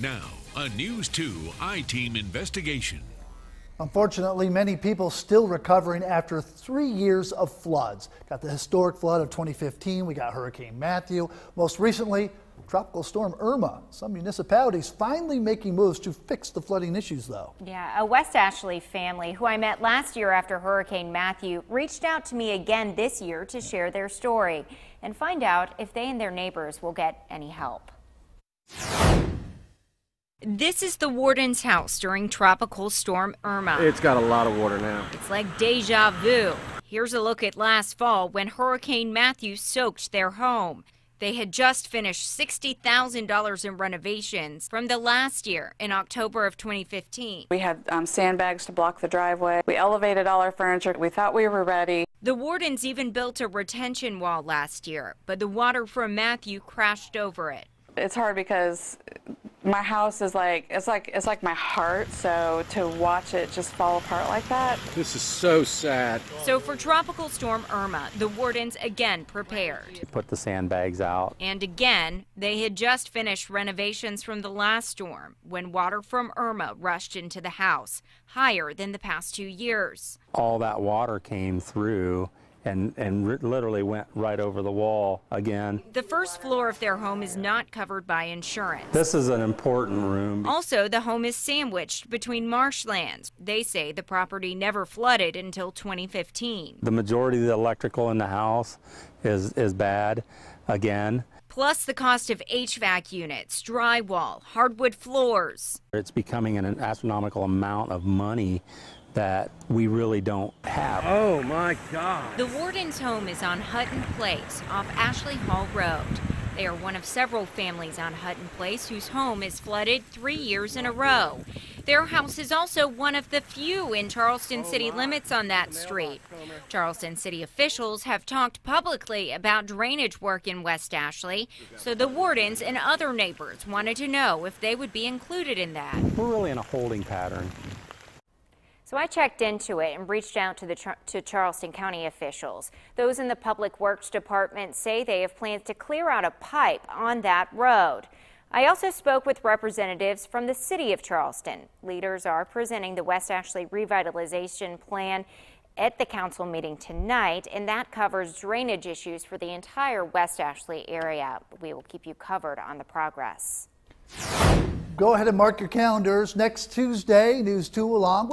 Now, a News 2 I-Team investigation. Unfortunately, many people still recovering after 3 years of floods. Got the historic flood of 2015. We got Hurricane Matthew. Most recently, Tropical Storm Irma. Some municipalities finally making moves to fix the flooding issues, though. Yeah, a West Ashley family who I met last year after Hurricane Matthew reached out to me again this year to share their story and find out if they and their neighbors will get any help. This is the warden's house during Tropical Storm Irma. It's got a lot of water now. It's like deja vu. Here's a look at last fall when Hurricane Matthew soaked their home. They had just finished $60,000 in renovations from the last year in October of 2015. We had sandbags to block the driveway. We elevated all our furniture. We thought we were ready. The wardens even built a retention wall last year, but the water from Matthew crashed over it. It's hard because my house is it's like my heart, so to watch it just fall apart like that. This is so sad. So for Tropical Storm Irma, the wardens again prepared. Put the sandbags out. And again, they had just finished renovations from the last storm when water from Irma rushed into the house, higher than the past 2 years. All that water came through and literally went right over the wall again. The first floor of their home is not covered by insurance. This is an important room. Also, the home is sandwiched between marshlands. They say the property never flooded until 2015. The majority of the electrical in the house is bad again. Plus the cost of HVAC units, drywall, hardwood floors. It's becoming an astronomical amount of money that we really don't have. Oh my God. The warden's home is on Hutton Place off Ashley Hall Road. They are one of several families on Hutton Place whose home is flooded 3 years in a row. Their house is also one of the few in Charleston city limits on that street. Charleston city officials have talked publicly about drainage work in West Ashley, so the wardens and other neighbors wanted to know if they would be included in that. We're really in a holding pattern. So I checked into it and reached out to Charleston County officials. Those in the Public Works Department say they have plans to clear out a pipe on that road. I also spoke with representatives from the city of Charleston. Leaders are presenting the West Ashley Revitalization Plan at the council meeting tonight, and that covers drainage issues for the entire West Ashley area. We will keep you covered on the progress. Go ahead and mark your calendars. Next Tuesday, News 2 along with